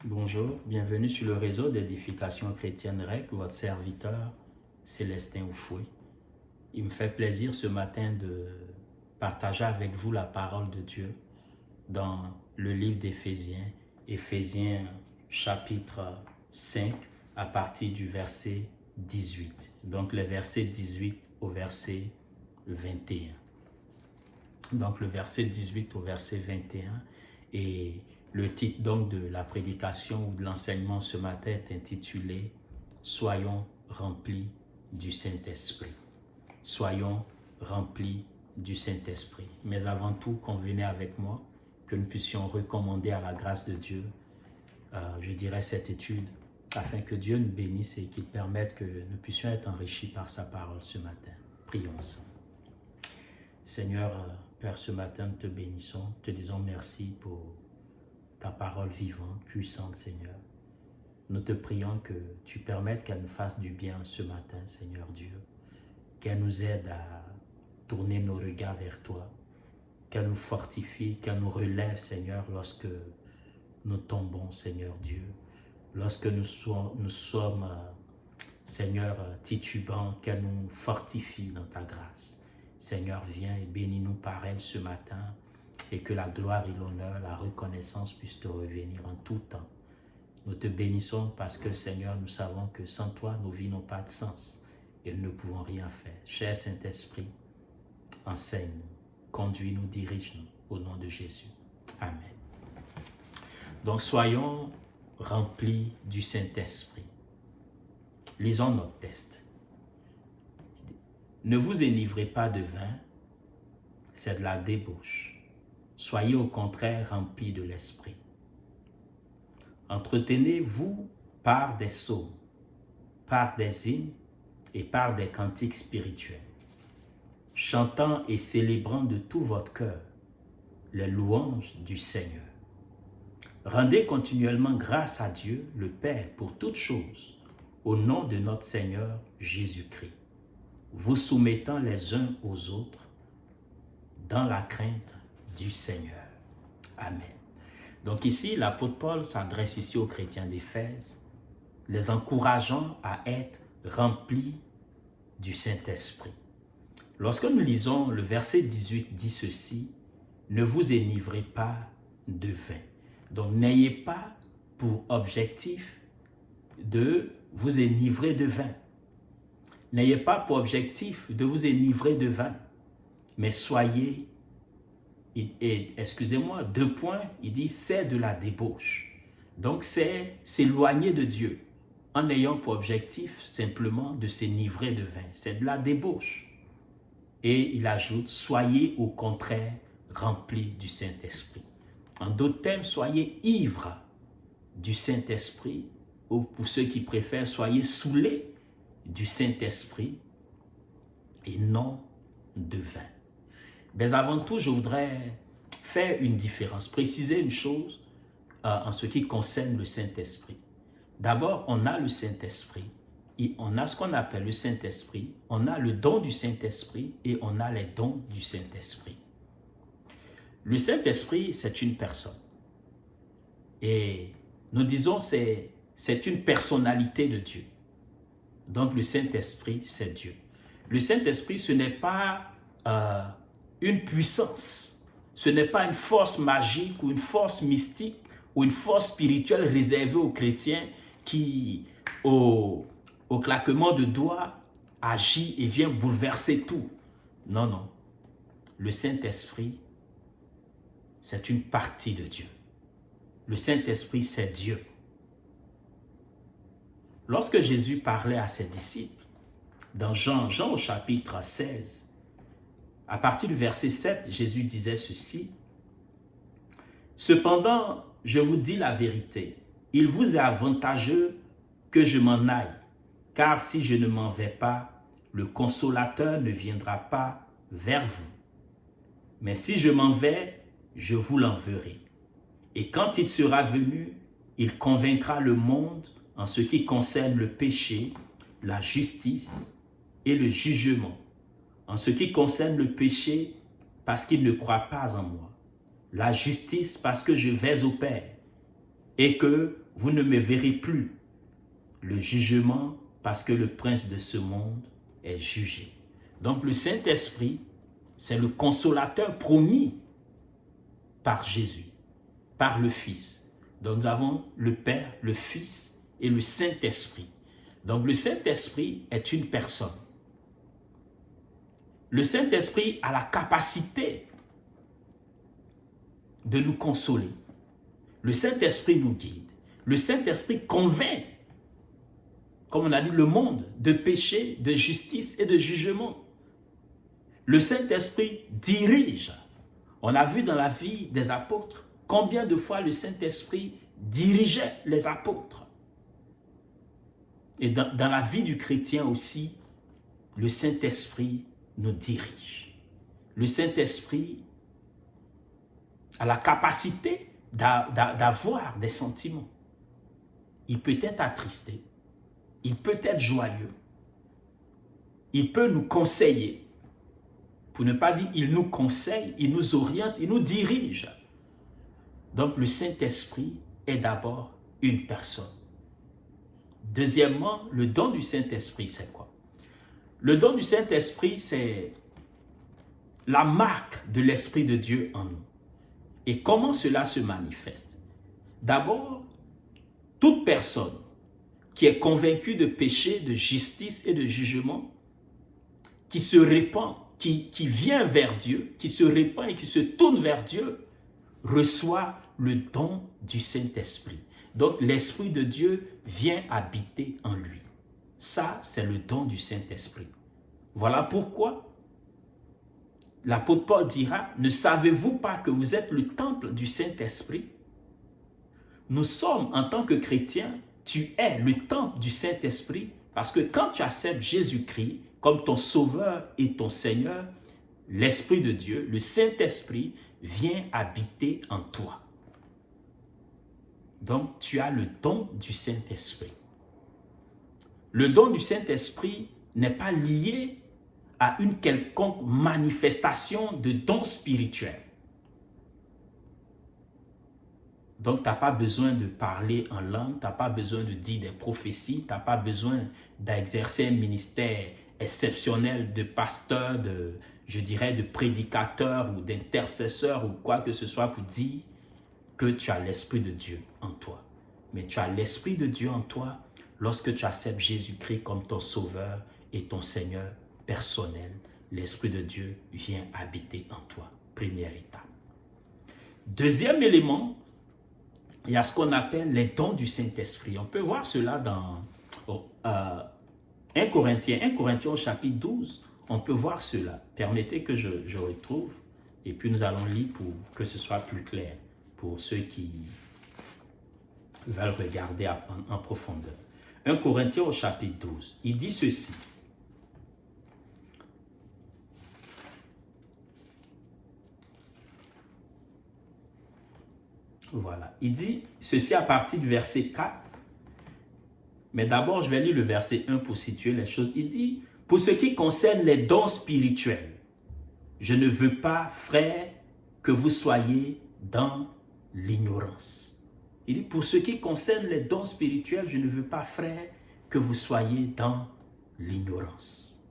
Bonjour, bienvenue sur le réseau d'édification chrétienne REC, votre serviteur Célestin Oufoué. Il me fait plaisir ce matin de partager avec vous la parole de Dieu dans le livre d'Éphésiens, Éphésiens chapitre 5 à partir du verset 18. Donc le verset 18 au verset 21. Donc le verset 18 au verset 21 et le titre donc de la prédication ou de l'enseignement ce matin est intitulé « Soyons remplis du Saint-Esprit ». Soyons remplis du Saint-Esprit. Mais avant tout, convenez avec moi que nous puissions recommander à la grâce de Dieu, je dirais, cette étude, afin que Dieu nous bénisse et qu'il permette que nous puissions être enrichis par sa parole ce matin. Prions ensemble. Seigneur, Père, ce matin, nous te bénissons, te disons merci pour ta parole vivante, puissante, Seigneur. Nous te prions que tu permettes qu'elle nous fasse du bien ce matin, Seigneur Dieu, qu'elle nous aide à tourner nos regards vers toi, qu'elle nous fortifie, qu'elle nous relève, Seigneur, lorsque nous tombons, Seigneur Dieu, lorsque nous sommes Seigneur, titubants, qu'elle nous fortifie dans ta grâce. Seigneur, viens et bénis-nous par elle ce matin et que la gloire et l'honneur, la reconnaissance puissent te revenir en tout temps. Nous te bénissons parce que, Seigneur, nous savons que sans toi, nos vies n'ont pas de sens et nous ne pouvons rien faire. Cher Saint-Esprit, enseigne-nous, conduis-nous, dirige-nous au nom de Jésus. Amen. Donc, soyons remplis du Saint-Esprit. Lisons notre texte. Ne vous enivrez pas de vin, c'est de la débauche. Soyez au contraire remplis de l'Esprit. Entretenez-vous par des psaumes, par des hymnes et par des cantiques spirituels, chantant et célébrant de tout votre cœur les louanges du Seigneur. Rendez continuellement grâce à Dieu, le Père, pour toutes choses, au nom de notre Seigneur Jésus-Christ, vous soumettant les uns aux autres dans la crainte du Seigneur. Amen. Donc ici, l'apôtre Paul s'adresse ici aux chrétiens d'Éphèse, les encourageant à être remplis du Saint-Esprit. Lorsque nous lisons le verset 18 dit ceci, « Ne vous enivrez pas de vin ». Donc n'ayez pas pour objectif de vous enivrer de vin. N'ayez pas pour objectif de vous enivrer de vin, mais soyez, excusez-moi, 2 points, il dit c'est de la débauche. Donc c'est s'éloigner de Dieu en ayant pour objectif simplement de s'enivrer de vin. C'est de la débauche. Et il ajoute, soyez au contraire remplis du Saint-Esprit. En d'autres termes, soyez ivres du Saint-Esprit, ou pour ceux qui préfèrent, soyez saoulés du Saint-Esprit et non de vin. Mais avant tout, je voudrais faire une différence, préciser une chose en ce qui concerne le Saint-Esprit. D'abord, on a le Saint-Esprit, et on a ce qu'on appelle le Saint-Esprit, on a le don du Saint-Esprit et on a les dons du Saint-Esprit. Le Saint-Esprit, c'est une personne. Et nous disons c'est une personnalité de Dieu. Donc le Saint-Esprit, c'est Dieu. Le Saint-Esprit, ce n'est pas une puissance, ce n'est pas une force magique ou une force mystique ou une force spirituelle réservée aux chrétiens qui, au claquement de doigts, agit et vient bouleverser tout. Non, non. Le Saint-Esprit, c'est une partie de Dieu. Le Saint-Esprit, c'est Dieu. Lorsque Jésus parlait à ses disciples, dans Jean au chapitre 16, à partir du verset 7, Jésus disait ceci, « Cependant, je vous dis la vérité, il vous est avantageux que je m'en aille, car si je ne m'en vais pas, le Consolateur ne viendra pas vers vous. Mais si je m'en vais, je vous l'enverrai. Et quand il sera venu, il convaincra le monde en ce qui concerne le péché, la justice et le jugement. En ce qui concerne le péché, parce qu'il ne croit pas en moi. La justice, parce que je vais au Père et que vous ne me verrez plus. Le jugement, parce que le prince de ce monde est jugé. Donc le Saint-Esprit, c'est le consolateur promis par Jésus, par le Fils. Donc nous avons le Père, le Fils et le Saint-Esprit. Donc le Saint-Esprit est une personne. Le Saint-Esprit a la capacité de nous consoler. Le Saint-Esprit nous guide. Le Saint-Esprit convainc, comme on a dit, le monde de péché, de justice et de jugement. Le Saint-Esprit dirige. On a vu dans la vie des apôtres combien de fois le Saint-Esprit dirigeait les apôtres. Et dans la vie du chrétien aussi, le Saint-Esprit nous dirige. Le Saint-Esprit a la capacité d'avoir des sentiments. Il peut être attristé, il peut être joyeux, il peut nous conseiller. Pour ne pas dire il nous conseille, il nous oriente, il nous dirige. Donc le Saint-Esprit est d'abord une personne. Deuxièmement, le don du Saint-Esprit, c'est quoi? Le don du Saint-Esprit, c'est la marque de l'Esprit de Dieu en nous. Et comment cela se manifeste? D'abord, toute personne qui est convaincue de péché, de justice et de jugement, qui se répand, qui vient vers Dieu, qui se répand et qui se tourne vers Dieu, reçoit le don du Saint-Esprit. Donc l'Esprit de Dieu vient habiter en lui. Ça, c'est le don du Saint-Esprit. Voilà pourquoi l'apôtre Paul dira, ne savez-vous pas que vous êtes le temple du Saint-Esprit? Nous sommes, en tant que chrétiens, tu es le temple du Saint-Esprit parce que quand tu acceptes Jésus-Christ comme ton Sauveur et ton Seigneur, l'Esprit de Dieu, le Saint-Esprit, vient habiter en toi. Donc, tu as le don du Saint-Esprit. Le don du Saint-Esprit n'est pas lié à une quelconque manifestation de don spirituel. Donc, tu n'as pas besoin de parler en langue, tu n'as pas besoin de dire des prophéties, tu n'as pas besoin d'exercer un ministère exceptionnel de pasteur, de prédicateur ou d'intercesseur ou quoi que ce soit pour dire que tu as l'Esprit de Dieu en toi. Mais tu as l'Esprit de Dieu en toi lorsque tu acceptes Jésus-Christ comme ton Sauveur et ton Seigneur personnel. L'Esprit de Dieu vient habiter en toi. Première étape. Deuxième élément, il y a ce qu'on appelle les dons du Saint-Esprit. On peut voir cela dans 1 Corinthiens au chapitre 12. On peut voir cela. Permettez que je retrouve et puis nous allons lire pour que ce soit plus clair pour ceux qui veulent regarder en profondeur. 1 Corinthiens au chapitre 12. Il dit ceci. Voilà. Il dit ceci à partir du verset 4. Mais d'abord, je vais lire le verset 1 pour situer les choses. Il dit, pour ce qui concerne les dons spirituels, je ne veux pas, frères, que vous soyez dans l'ignorance. Il dit, pour ce qui concerne les dons spirituels, je ne veux pas, frères, que vous soyez dans l'ignorance.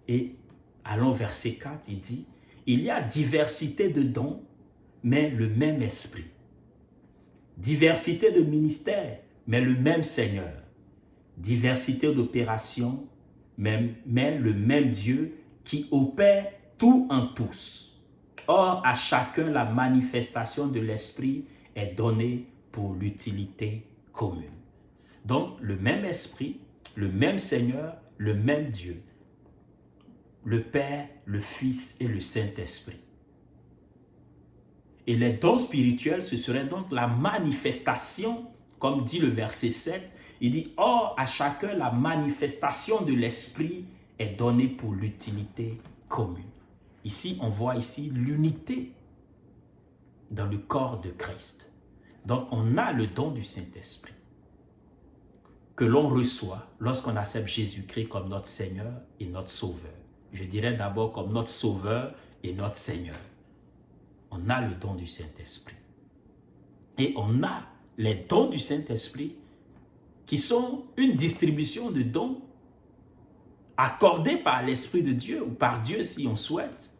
Et allons verset 4, il dit, il y a diversité de dons, mais le même esprit. Diversité de ministères, mais le même Seigneur. Diversité d'opérations, mais le même Dieu qui opère tout en tous. Or, à chacun, la manifestation de l'Esprit est donnée pour l'utilité commune. Donc, le même Esprit, le même Seigneur, le même Dieu. Le Père, le Fils et le Saint-Esprit. Et les dons spirituels, ce serait donc la manifestation, comme dit le verset 7, il dit, or, à chacun, la manifestation de l'Esprit est donnée pour l'utilité commune. Ici, on voit ici l'unité dans le corps de Christ. Donc, on a le don du Saint-Esprit que l'on reçoit lorsqu'on accepte Jésus-Christ comme notre Seigneur et notre Sauveur. Je dirais d'abord comme notre Sauveur et notre Seigneur. On a le don du Saint-Esprit. Et on a les dons du Saint-Esprit, qui sont une distribution de dons accordés par l'Esprit de Dieu ou par Dieu si on souhaite,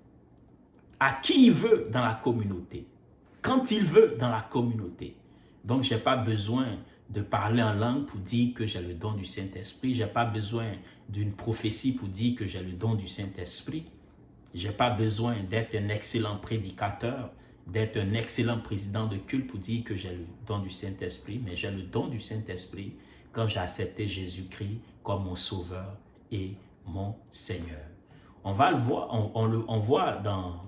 à qui il veut dans la communauté, quand il veut dans la communauté. Donc, je n'ai pas besoin de parler en langue pour dire que j'ai le don du Saint-Esprit. Je n'ai pas besoin d'une prophétie pour dire que j'ai le don du Saint-Esprit. Je n'ai pas besoin d'être un excellent prédicateur, d'être un excellent président de culte pour dire que j'ai le don du Saint-Esprit, mais j'ai le don du Saint-Esprit quand j'ai accepté Jésus-Christ comme mon Sauveur et mon Seigneur. On va le voir, on voit dans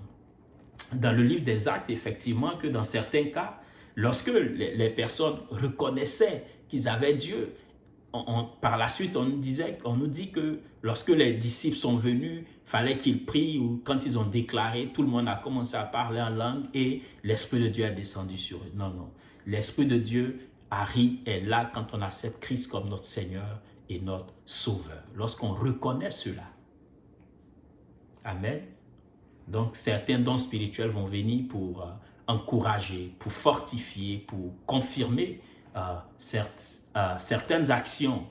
le livre des Actes, effectivement, que dans certains cas, lorsque les personnes reconnaissaient qu'ils avaient Dieu, par la suite, on nous dit que lorsque les disciples sont venus, il fallait qu'ils prient, ou quand ils ont déclaré, tout le monde a commencé à parler en langue et l'Esprit de Dieu est descendu sur eux. Non, non. L'Esprit de Dieu est là quand on accepte Christ comme notre Seigneur et notre Sauveur. Lorsqu'on reconnaît cela. Amen. Donc, certains dons spirituels vont venir pour encourager, pour fortifier, pour confirmer certaines actions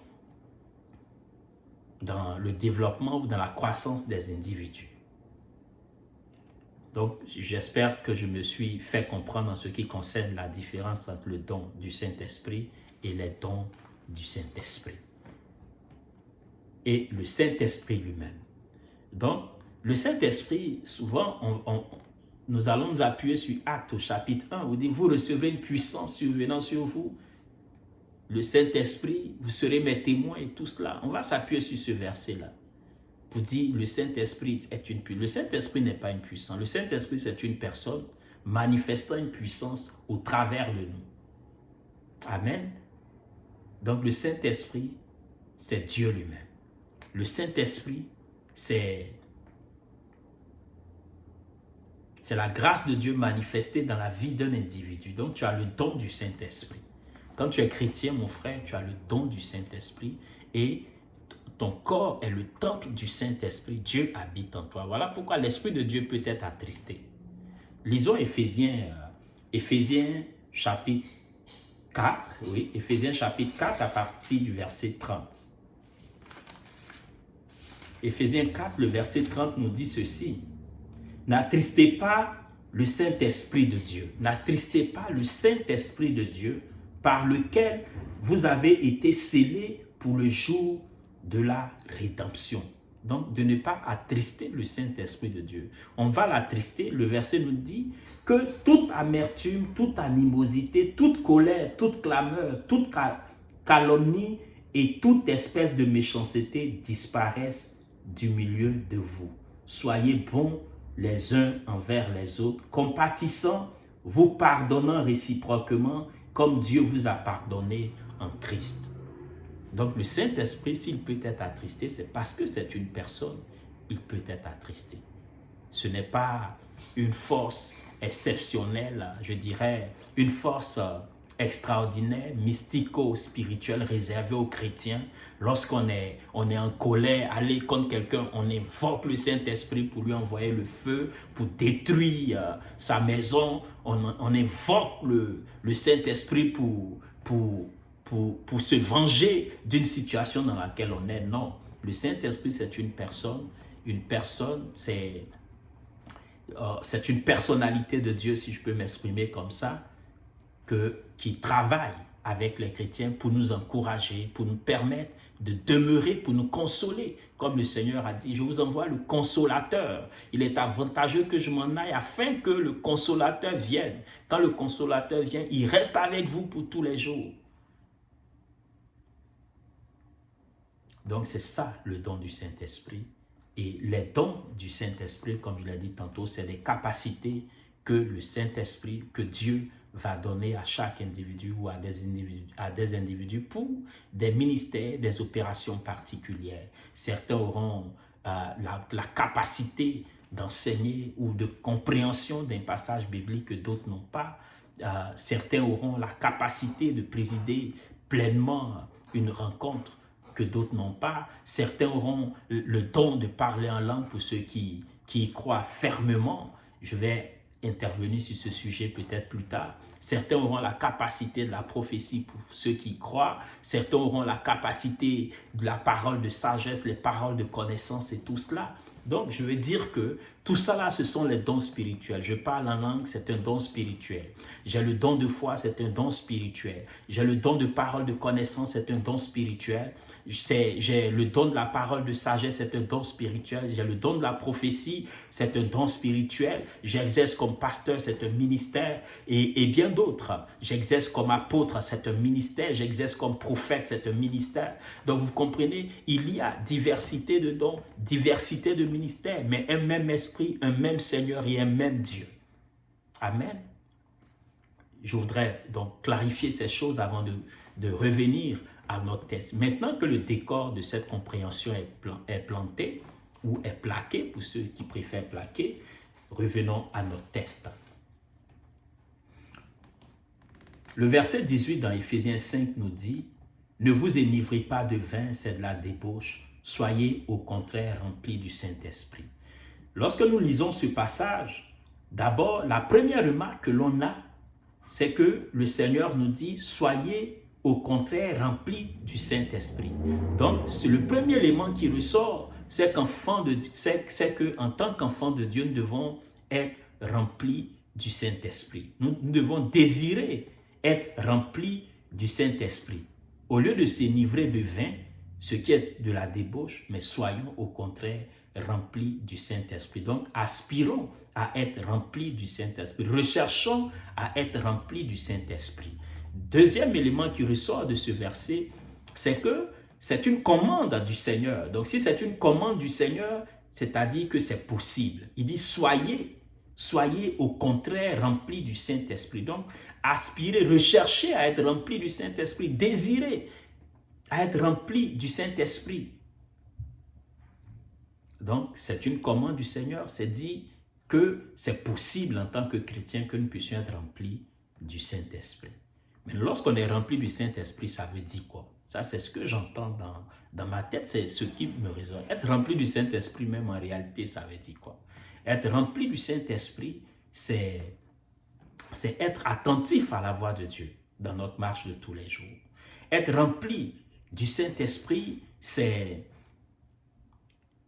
dans le développement ou dans la croissance des individus. Donc, j'espère que je me suis fait comprendre en ce qui concerne la différence entre le don du Saint-Esprit et les dons du Saint-Esprit. Et le Saint-Esprit lui-même. Donc, le Saint-Esprit, souvent, nous allons nous appuyer sur Actes au chapitre 1, où il dit, vous recevrez une puissance survenant sur vous. Le Saint-Esprit, vous serez mes témoins et tout cela. On va s'appuyer sur ce verset-là pour dire le Saint-Esprit est une puissance. Le Saint-Esprit n'est pas une puissance. Le Saint-Esprit, c'est une personne manifestant une puissance au travers de nous. Amen. Donc, le Saint-Esprit, c'est Dieu lui-même. Le Saint-Esprit, c'est la grâce de Dieu manifestée dans la vie d'un individu. Donc, tu as le don du Saint-Esprit. Quand tu es chrétien, mon frère, tu as le don du Saint-Esprit et ton corps est le temple du Saint-Esprit. Dieu habite en toi. Voilà pourquoi l'Esprit de Dieu peut être attristé. Lisons Éphésiens chapitre 4. Oui, Éphésiens chapitre 4 à partir du verset 30. Éphésiens 4, le verset 30 nous dit ceci. N'attristez pas le Saint-Esprit de Dieu. N'attristez pas le Saint-Esprit de Dieu par lequel vous avez été scellés pour le jour de la rédemption. Donc, de ne pas attrister le Saint-Esprit de Dieu. On va l'attrister. Le verset nous dit que toute amertume, toute animosité, toute colère, toute clameur, toute calomnie et toute espèce de méchanceté disparaissent du milieu de vous. Soyez bons les uns envers les autres, compatissants, vous pardonnant réciproquement, comme Dieu vous a pardonné en Christ. Donc le Saint-Esprit, s'il peut être attristé, c'est parce que c'est une personne, il peut être attristé. Ce n'est pas une force exceptionnelle, je dirais, une force extraordinaire, mystico-spirituelle, réservée aux chrétiens. Lorsqu'on est en colère, aller contre quelqu'un, on invoque le Saint-Esprit pour lui envoyer le feu, pour détruire sa maison. On invoque le Saint-Esprit pour se venger d'une situation dans laquelle on est. Non, le Saint-Esprit, c'est une personne. Une personne, c'est une personnalité de Dieu, si je peux m'exprimer comme ça, qui travaille avec les chrétiens pour nous encourager, pour nous permettre de demeurer, pour nous consoler. Comme le Seigneur a dit, je vous envoie le consolateur. Il est avantageux que je m'en aille afin que le consolateur vienne. Quand le consolateur vient, il reste avec vous pour tous les jours. Donc c'est ça le don du Saint-Esprit. Et les dons du Saint-Esprit, comme je l'ai dit tantôt, c'est des capacités que le Saint-Esprit, que Dieu va donner à chaque individu ou à des individus pour des ministères, des opérations particulières. Certains auront la capacité d'enseigner ou de compréhension d'un passage biblique que d'autres n'ont pas. Certains auront la capacité de présider pleinement une rencontre que d'autres n'ont pas. Certains auront le don de parler en langue pour ceux qui y croient fermement. Je vais intervenir sur ce sujet peut-être plus tard. Certains auront la capacité de la prophétie pour ceux qui croient. Certains auront la capacité de la parole de sagesse, les paroles de connaissance et tout cela. Donc, je veux dire que tout ça là, ce sont les dons spirituels. Je parle en langue, c'est un don spirituel. J'ai le don de foi, c'est un don spirituel. J'ai le don de parole de connaissance, c'est un don spirituel. J'ai le don de la parole de sagesse, c'est un don spirituel. J'ai le don de la prophétie, c'est un don spirituel. J'exerce comme pasteur, c'est un ministère et bien d'autres. J'exerce comme apôtre, c'est un ministère. J'exerce comme prophète, c'est un ministère. Donc vous comprenez, il y a diversité de dons, diversité de ministères, mais un même esprit, un même Seigneur et un même Dieu. Amen. Je voudrais donc clarifier ces choses avant de revenir à notre test. Maintenant que le décor de cette compréhension est planté ou est plaqué, pour ceux qui préfèrent plaquer, revenons à notre test. Le verset 18 dans Éphésiens 5 nous dit « Ne vous enivrez pas de vin, c'est de la débauche, soyez au contraire remplis du Saint-Esprit. » Lorsque nous lisons ce passage, d'abord, la première remarque que l'on a, c'est que le Seigneur nous dit « Soyez au contraire remplis du Saint-Esprit. » Donc, c'est le premier élément qui ressort, c'est qu'en tant qu'enfant de Dieu, nous devons être remplis du Saint-Esprit. Nous devons désirer être remplis du Saint-Esprit. Au lieu de s'enivrer de vin, ce qui est de la débauche, mais soyons au contraire remplis du Saint-Esprit. Donc, aspirons à être remplis du Saint-Esprit. Recherchons à être remplis du Saint-Esprit. Deuxième élément qui ressort de ce verset, c'est que c'est une commande du Seigneur. Donc, si c'est une commande du Seigneur, c'est-à-dire que c'est possible. Il dit, soyez au contraire remplis du Saint-Esprit. Donc, aspirez, recherchez à être remplis du Saint-Esprit, désirez à être remplis du Saint-Esprit. Donc, c'est une commande du Seigneur. C'est dit que c'est possible en tant que chrétien que nous puissions être remplis du Saint-Esprit. Mais lorsqu'on est rempli du Saint-Esprit, ça veut dire quoi? Ça, c'est ce que j'entends dans ma tête, c'est ce qui me résonne. Être rempli du Saint-Esprit, même en réalité, ça veut dire quoi? Être rempli du Saint-Esprit, c'est être attentif à la voix de Dieu dans notre marche de tous les jours. Être rempli du Saint-Esprit, c'est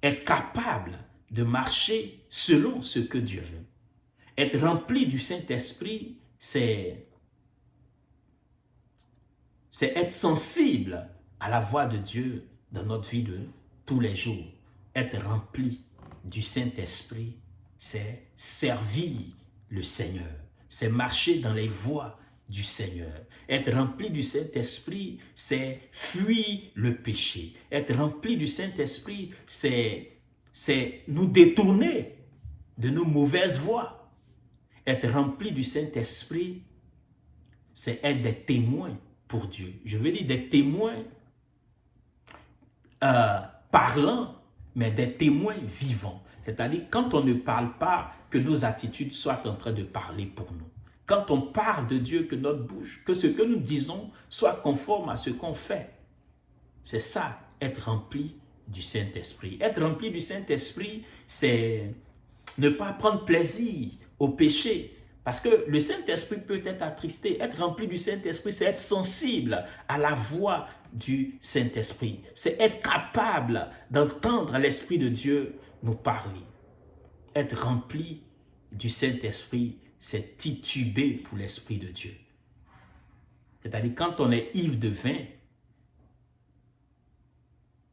être capable de marcher selon ce que Dieu veut. Être rempli du Saint-Esprit, c'est être sensible à la voix de Dieu dans notre vie de tous les jours. Être rempli du Saint-Esprit, c'est servir le Seigneur. C'est marcher dans les voies du Seigneur. Être rempli du Saint-Esprit, c'est fuir le péché. Être rempli du Saint-Esprit, c'est nous détourner de nos mauvaises voies. Être rempli du Saint-Esprit, c'est être des témoins pour Dieu. Je veux dire des témoins parlants, mais des témoins vivants. C'est-à-dire quand on ne parle pas, que nos attitudes soient en train de parler pour nous. Quand on parle de Dieu, que notre bouche, que ce que nous disons soit conforme à ce qu'on fait. C'est ça, être rempli du Saint-Esprit. Être rempli du Saint-Esprit, c'est ne pas prendre plaisir au péché. Parce que le Saint-Esprit peut être attristé. Être rempli du Saint-Esprit, c'est être sensible à la voix du Saint-Esprit. C'est être capable d'entendre l'Esprit de Dieu nous parler. Être rempli du Saint-Esprit, c'est tituber pour l'Esprit de Dieu. C'est-à-dire quand on est ivre de vin,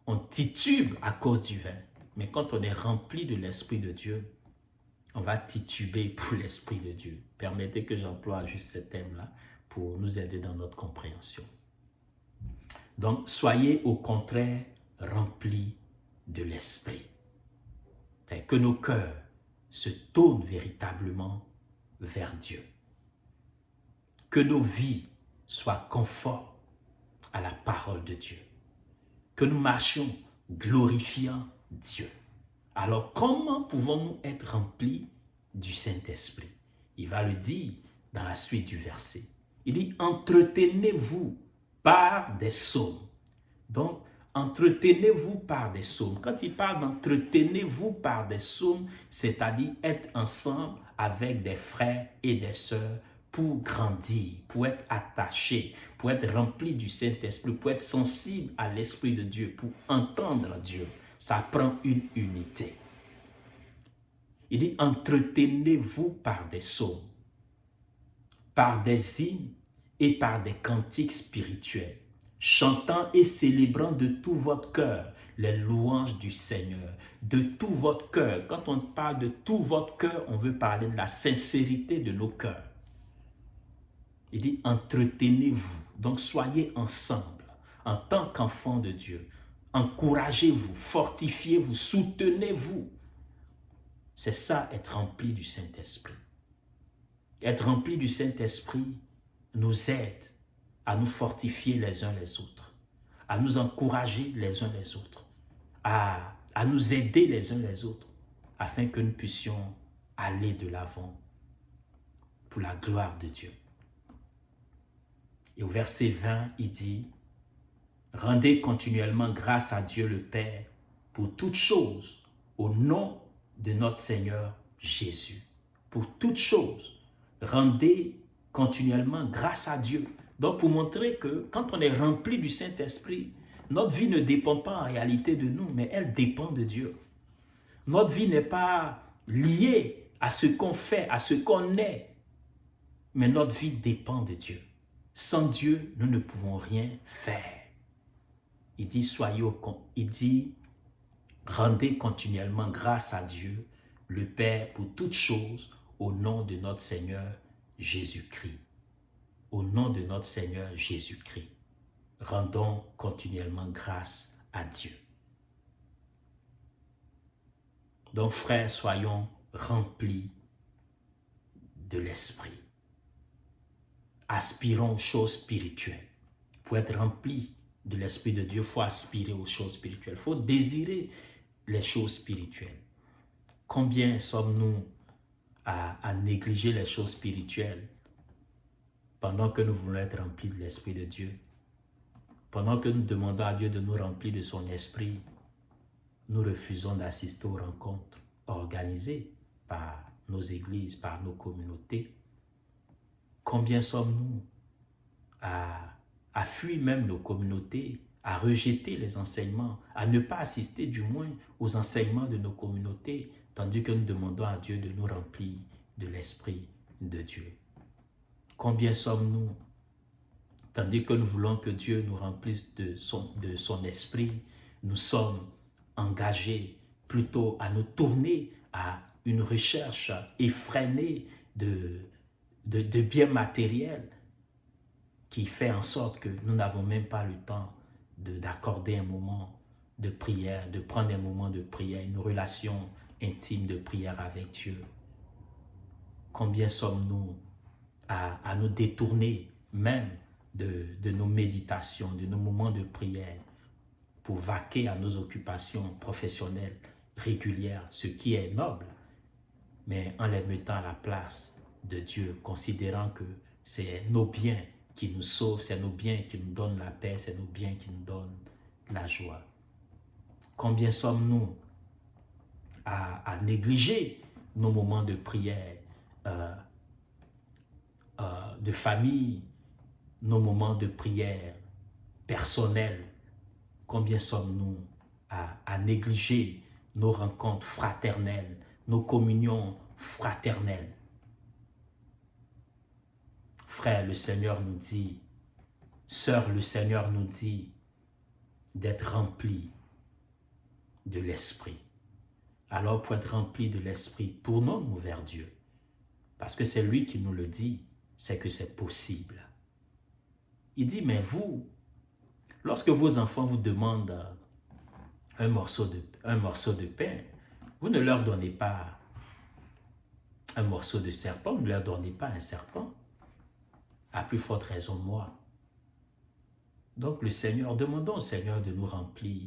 on titube à cause du vin. Mais quand on est rempli de l'Esprit de Dieu, on va tituber pour l'Esprit de Dieu. Permettez que j'emploie juste ce thème-là pour nous aider dans notre compréhension. Donc, soyez au contraire remplis de l'Esprit. Que nos cœurs se tournent véritablement vers Dieu. Que nos vies soient conformes à la parole de Dieu. Que nous marchions glorifiant Dieu. Alors, comment pouvons-nous être remplis du Saint-Esprit? Il va le dire dans la suite du verset. Il dit, entretenez-vous par des psaumes. Donc, Entretenez-vous par des psaumes. Quand il parle d'entretenez-vous par des psaumes, c'est-à-dire être ensemble avec des frères et des sœurs pour grandir, pour être attaché, pour être rempli du Saint-Esprit, pour être sensible à l'Esprit de Dieu, pour entendre Dieu. Ça prend une unité. Il dit entretenez-vous par des psaumes, par des hymnes et par des cantiques spirituels, chantant et célébrant de tout votre cœur les louanges du Seigneur. De tout votre cœur. Quand on parle de tout votre cœur, on veut parler de la sincérité de nos cœurs. Il dit entretenez-vous. Donc soyez ensemble en tant qu'enfants de Dieu. Encouragez-vous, fortifiez-vous, soutenez-vous. C'est ça, être rempli du Saint-Esprit. Être rempli du Saint-Esprit nous aide à nous fortifier les uns les autres, à nous encourager les uns les autres, à nous aider les uns les autres, afin que nous puissions aller de l'avant pour la gloire de Dieu. Et au verset 20, il dit « Rendez continuellement grâce à Dieu le Père pour toutes choses, au nom de notre Seigneur Jésus. » Pour toutes choses, rendez continuellement grâce à Dieu. Donc pour montrer que quand on est rempli du Saint-Esprit, notre vie ne dépend pas en réalité de nous, mais elle dépend de Dieu. Notre vie n'est pas liée à ce qu'on fait, à ce qu'on est, mais notre vie dépend de Dieu. Sans Dieu, nous ne pouvons rien faire. Il dit, rendez continuellement grâce à Dieu, le Père, pour toutes choses, au nom de notre Seigneur Jésus-Christ. Au nom de notre Seigneur Jésus-Christ. Rendons continuellement grâce à Dieu. Donc, frères, soyons remplis de l'Esprit. Aspirons aux choses spirituelles. Pour être rempli de l'Esprit de Dieu, il faut aspirer aux choses spirituelles. Il faut désirer les choses spirituelles. Combien sommes-nous à négliger les choses spirituelles pendant que nous voulons être remplis de l'Esprit de Dieu? Pendant que nous demandons à Dieu de nous remplir de son Esprit, nous refusons d'assister aux rencontres organisées par nos églises, par nos communautés. Combien sommes-nous à fuir même nos communautés, à rejeter les enseignements, à ne pas assister du moins aux enseignements de nos communautés, tandis que nous demandons à Dieu de nous remplir de l'Esprit de Dieu. Combien sommes-nous, tandis que nous voulons que Dieu nous remplisse de son Esprit, nous sommes engagés plutôt à nous tourner à une recherche effrénée de biens matériels qui fait en sorte que nous n'avons même pas le temps d'accorder un moment de prière, de prendre un moment de prière, une relation intime de prière avec Dieu. Combien sommes-nous à nous détourner même de nos méditations, de nos moments de prière pour vaquer à nos occupations professionnelles régulières, ce qui est noble, mais en les mettant à la place de Dieu, considérant que c'est nos biens qui nous sauvent, c'est nos biens qui nous donnent la paix, c'est nos biens qui nous donnent la joie. Combien sommes-nous à négliger nos moments de prière, de famille, nos moments de prière personnels? Combien sommes-nous à négliger nos rencontres fraternelles, nos communions fraternelles? Frère, le Seigneur nous dit, sœur, le Seigneur nous dit d'être remplis de l'Esprit. Alors, pour être remplis de l'Esprit, tournons-nous vers Dieu. Parce que c'est lui qui nous le dit, c'est que c'est possible. Il dit, mais vous, lorsque vos enfants vous demandent un morceau de pain, vous ne leur donnez pas un morceau de serpent, ne leur donnez pas un serpent. À plus forte raison moi. Donc le Seigneur, demandons au Seigneur de nous remplir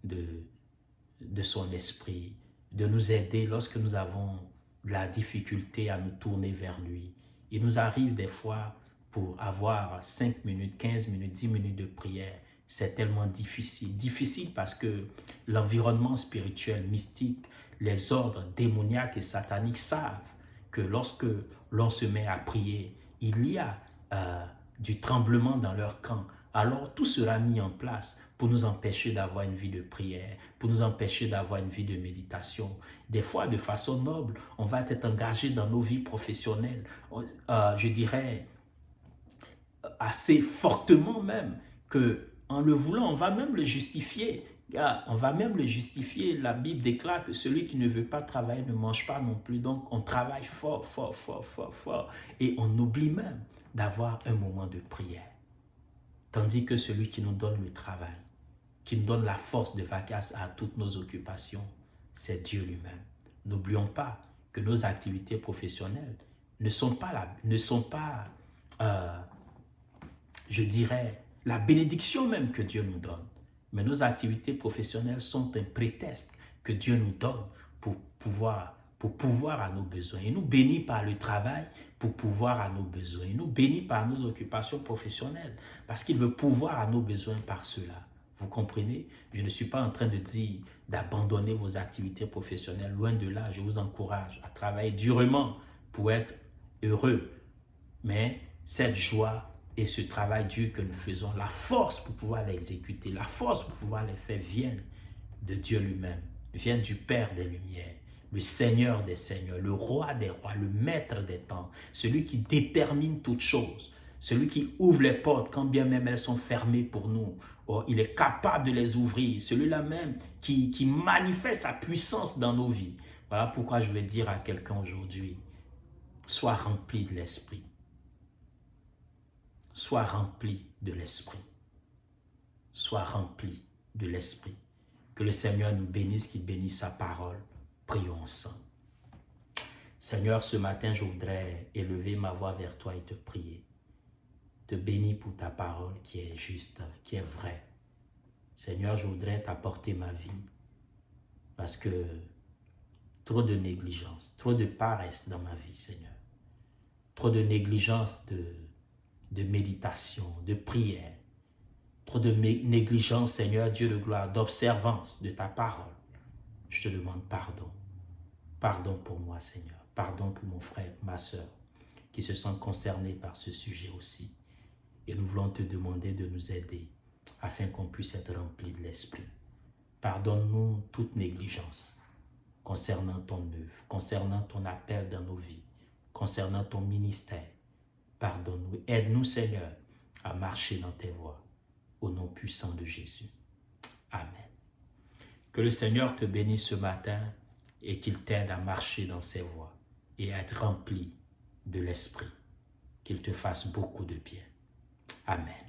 de son esprit, de nous aider lorsque nous avons de la difficulté à nous tourner vers lui. Il nous arrive des fois pour avoir 5 minutes, 15 minutes, 10 minutes de prière, c'est tellement difficile. Difficile parce que l'environnement spirituel, mystique, les ordres démoniaques et sataniques savent que lorsque l'on se met à prier, il y a du tremblement dans leur camp. Alors tout sera mis en place pour nous empêcher d'avoir une vie de prière, pour nous empêcher d'avoir une vie de méditation. Des fois, de façon noble, on va être engagé dans nos vies professionnelles, je dirais assez fortement même, que en le voulant, on va même le justifier. On va même le justifier. La Bible déclare que celui qui ne veut pas travailler ne mange pas non plus. Donc, on travaille fort, fort, fort, fort, fort. Et on oublie même d'avoir un moment de prière. Tandis que celui qui nous donne le travail, qui nous donne la force de vacace à toutes nos occupations, c'est Dieu lui-même. N'oublions pas que nos activités professionnelles ne sont pas, je dirais, la bénédiction même que Dieu nous donne. Mais nos activités professionnelles sont un prétexte que Dieu nous donne pour pouvoir à nos besoins. Il nous bénit par le travail pour pouvoir à nos besoins. Il nous bénit par nos occupations professionnelles parce qu'il veut pouvoir à nos besoins par cela. Vous comprenez? Je ne suis pas en train de dire d'abandonner vos activités professionnelles. Loin de là, je vous encourage à travailler durement pour être heureux. Mais cette joie et ce travail dur que nous faisons, la force pour pouvoir l'exécuter, la force pour pouvoir les faire viennent de Dieu lui-même, viennent du Père des Lumières, le Seigneur des Seigneurs, le Roi des Rois, le Maître des temps, celui qui détermine toutes choses, celui qui ouvre les portes quand bien même elles sont fermées pour nous. Oh, il est capable de les ouvrir, celui-là même qui manifeste sa puissance dans nos vies. Voilà pourquoi je vais dire à quelqu'un aujourd'hui, sois rempli de l'Esprit. Sois rempli de l'Esprit. Sois rempli de l'Esprit. Que le Seigneur nous bénisse, qu'il bénisse sa parole. Prions ensemble. Seigneur, ce matin, je voudrais élever ma voix vers toi et te prier. Te bénir pour ta parole qui est juste, qui est vraie. Seigneur, je voudrais t'apporter ma vie parce que trop de négligence, trop de paresse dans ma vie, Seigneur. Trop de négligence de méditation, de prière. Trop de négligence, Seigneur, Dieu de gloire, d'observance de ta parole. Je te demande pardon. Pardon pour moi, Seigneur. Pardon pour mon frère, ma soeur, qui se sont concernés par ce sujet aussi. Et nous voulons te demander de nous aider afin qu'on puisse être remplis de l'Esprit. Pardonne-nous toute négligence concernant ton œuvre, concernant ton appel dans nos vies, concernant ton ministère. Pardonne-nous. Aide-nous, Seigneur, à marcher dans tes voies. Au nom puissant de Jésus. Amen. Que le Seigneur te bénisse ce matin et qu'il t'aide à marcher dans ses voies et à être rempli de l'Esprit. Qu'il te fasse beaucoup de bien. Amen.